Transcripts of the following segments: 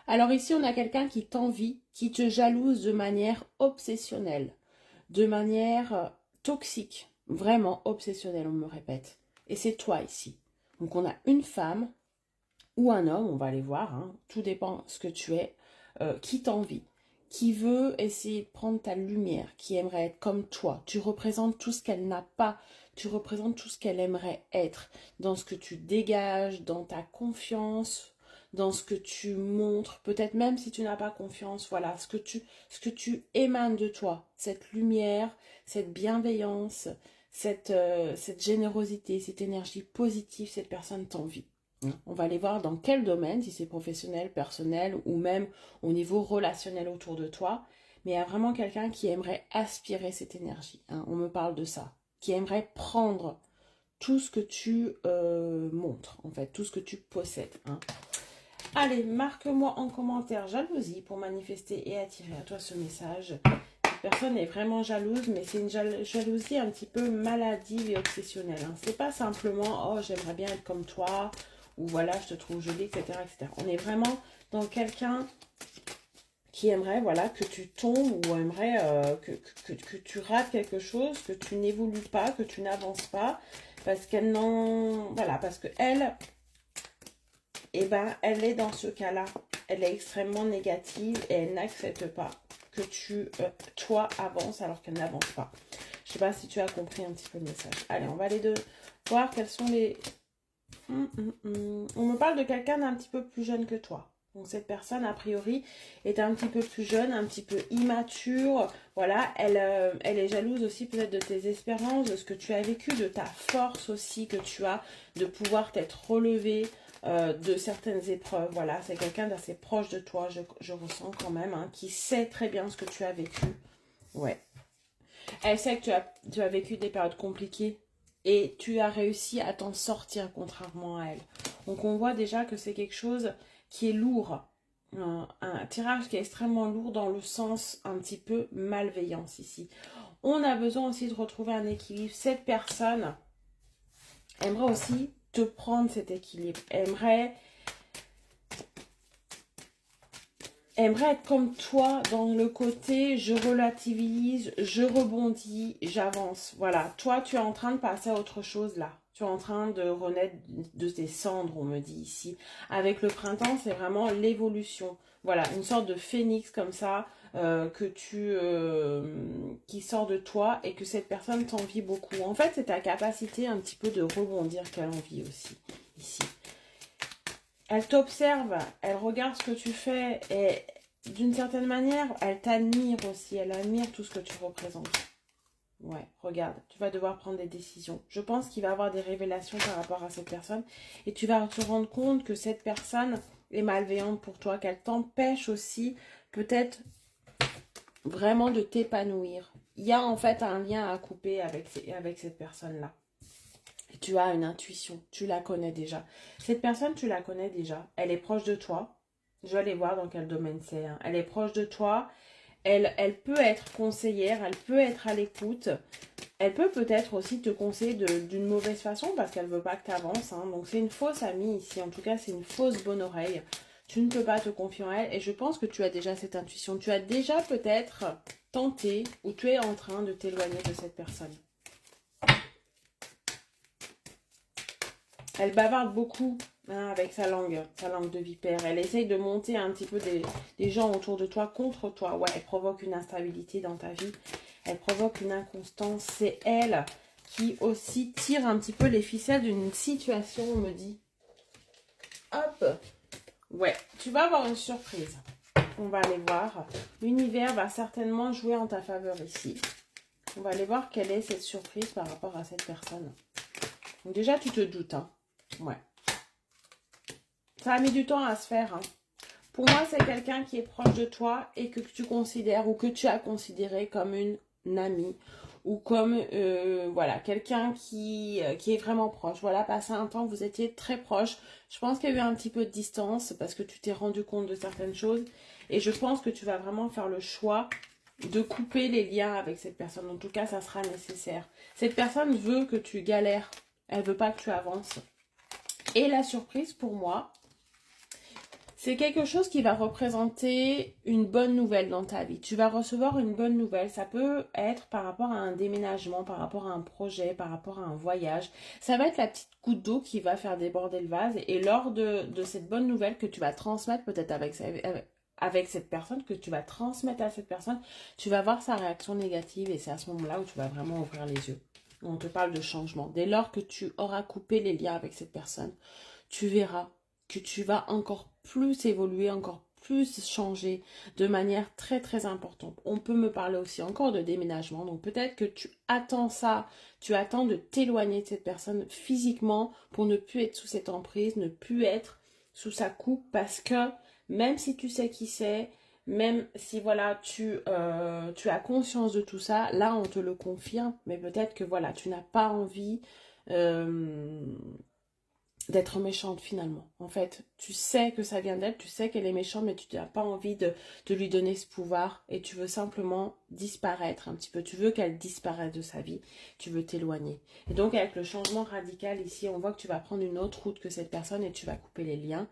Alors ici, on a quelqu'un qui t'envie, qui te jalouse de manière obsessionnelle, de manière toxique, vraiment obsessionnelle, on me répète. Et c'est toi ici. Donc on a une femme ou un homme, on va aller voir, hein, tout dépend ce que tu es, qui t'envie, qui veut essayer de prendre ta lumière, qui aimerait être comme toi. Tu représentes tout ce qu'elle n'a pas, tu représentes tout ce qu'elle aimerait être, dans ce que tu dégages, dans ta confiance, dans ce que tu montres, peut-être même si tu n'as pas confiance, voilà, ce que tu émanes de toi, cette lumière, cette bienveillance, cette générosité, cette énergie positive, cette personne t'envie. On va aller voir dans quel domaine, si c'est professionnel, personnel ou même au niveau relationnel autour de toi. Mais il y a vraiment quelqu'un qui aimerait aspirer cette énergie, hein. On me parle de ça. Qui aimerait prendre tout ce que tu montres, en fait, tout ce que tu possèdes, hein. Allez, marque-moi en commentaire jalousie pour manifester et attirer à toi ce message. Cette personne est vraiment jalouse, mais c'est une jalousie un petit peu maladive et obsessionnelle, hein. C'est pas simplement « Oh, j'aimerais bien être comme toi » ou « Voilà, je te trouve jolie, etc. etc. » On est vraiment dans quelqu'un qui aimerait, voilà, que tu tombes ou aimerait que tu rates quelque chose, que tu n'évolues pas, que tu n'avances pas, parce qu'elle n'en... Voilà, parce que elle, eh ben, elle est dans ce cas-là. Elle est extrêmement négative et elle n'accepte pas que toi, avances alors qu'elle n'avance pas. Je sais pas si tu as compris un petit peu le message. Allez, on va aller voir quels sont les... On me parle de quelqu'un d'un petit peu plus jeune que toi. Donc cette personne, a priori, est un petit peu plus jeune, un petit peu immature. Voilà, elle est jalouse aussi peut-être de tes espérances, de ce que tu as vécu, de ta force aussi que tu as, de pouvoir t'être relevé de certaines épreuves. Voilà, c'est quelqu'un d'assez proche de toi, je ressens quand même, hein, qui sait très bien ce que tu as vécu. Ouais. Elle sait que tu as vécu des périodes compliquées et tu as réussi à t'en sortir contrairement à elle. Donc on voit déjà que c'est quelque chose qui est lourd. Un tirage qui est extrêmement lourd dans le sens un petit peu malveillance ici. On a besoin aussi de retrouver un équilibre. Cette personne aimerait aussi te prendre cet équilibre. Aimerait être comme toi dans le côté je relativise, je rebondis, j'avance. Voilà, toi tu es en train de passer à autre chose là. Tu es en train de renaître de tes cendres, on me dit ici. Avec le printemps, c'est vraiment l'évolution. Voilà, une sorte de phénix comme ça qui sort de toi et que cette personne t'envie beaucoup. En fait, c'est ta capacité un petit peu de rebondir qu'elle envie aussi ici. Elle t'observe, elle regarde ce que tu fais et d'une certaine manière, elle t'admire aussi. Elle admire tout ce que tu représentes. Ouais, regarde, tu vas devoir prendre des décisions. Je pense qu'il va y avoir des révélations par rapport à cette personne et tu vas te rendre compte que cette personne est malveillante pour toi, qu'elle t'empêche aussi peut-être vraiment de t'épanouir. Il y a en fait un lien à couper avec cette personne-là. Tu as une intuition, tu la connais déjà. Cette personne, tu la connais déjà. Elle est proche de toi. Je vais aller voir dans quel domaine c'est, hein. Elle est proche de toi. Elle peut être conseillère, elle peut être à l'écoute. Elle peut peut-être aussi te conseiller d'une mauvaise façon parce qu'elle ne veut pas que tu avances, hein. Donc c'est une fausse amie ici. En tout cas, c'est une fausse bonne oreille. Tu ne peux pas te confier en elle. Et je pense que tu as déjà cette intuition. Tu as déjà peut-être tenté ou tu es en train de t'éloigner de cette personne. Elle bavarde beaucoup, hein, avec sa langue de vipère. Elle essaye de monter un petit peu des gens autour de toi contre toi. Ouais, elle provoque une instabilité dans ta vie. Elle provoque une inconstance. C'est elle qui aussi tire un petit peu les ficelles d'une situation, on me dit. Hop. Ouais, tu vas avoir une surprise. On va aller voir. L'univers va certainement jouer en ta faveur ici. On va aller voir quelle est cette surprise par rapport à cette personne. Donc déjà, tu te doutes, hein. Ouais. Ça a mis du temps à se faire, hein. Pour moi, c'est quelqu'un qui est proche de toi et que tu considères ou que tu as considéré comme une amie ou comme voilà, quelqu'un qui est vraiment proche. Voilà, passé un temps, vous étiez très proche. Je pense qu'il y a eu un petit peu de distance parce que tu t'es rendu compte de certaines choses et je pense que tu vas vraiment faire le choix de couper les liens avec cette personne. En tout cas, ça sera nécessaire. Cette personne veut que tu galères. Elle veut pas que tu avances. Et la surprise pour moi, C'est quelque chose qui va représenter une bonne nouvelle dans ta vie. Tu vas recevoir une bonne nouvelle. Ça peut être par rapport à un déménagement, par rapport à un projet, par rapport à un voyage. Ça va être la petite goutte d'eau qui va faire déborder le vase. Et lors de cette bonne nouvelle que tu vas transmettre peut-être avec cette personne, que tu vas transmettre à cette personne, tu vas voir sa réaction négative et c'est à ce moment-là où tu vas vraiment ouvrir les yeux. On te parle de changement. Dès lors que tu auras coupé les liens avec cette personne, tu verras que tu vas encore plus évoluer, encore plus changer de manière très très importante. On peut me parler aussi encore de déménagement, donc peut-être que tu attends ça, tu attends de t'éloigner de cette personne physiquement pour ne plus être sous cette emprise, ne plus être sous sa coupe, parce que même si tu sais qui c'est, même si voilà tu as conscience de tout ça, là on te le confirme, mais peut-être que voilà tu n'as pas envie euh, d'être méchante finalement. En fait, tu sais que ça vient d'elle, tu sais qu'elle est méchante, mais tu n'as pas envie de lui donner ce pouvoir et tu veux simplement disparaître un petit peu. Tu veux qu'elle disparaisse de sa vie, tu veux t'éloigner. Et donc avec le changement radical ici, on voit que tu vas prendre une autre route que cette personne et tu vas couper les liens.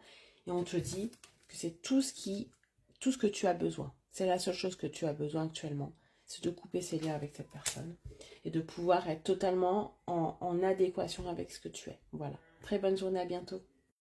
Et on te dit que c'est tout ce que tu as besoin. C'est la seule chose que tu as besoin actuellement. C'est de couper ces liens avec cette personne et de pouvoir être totalement en adéquation avec ce que tu es. Voilà. Très bonne journée, à bientôt.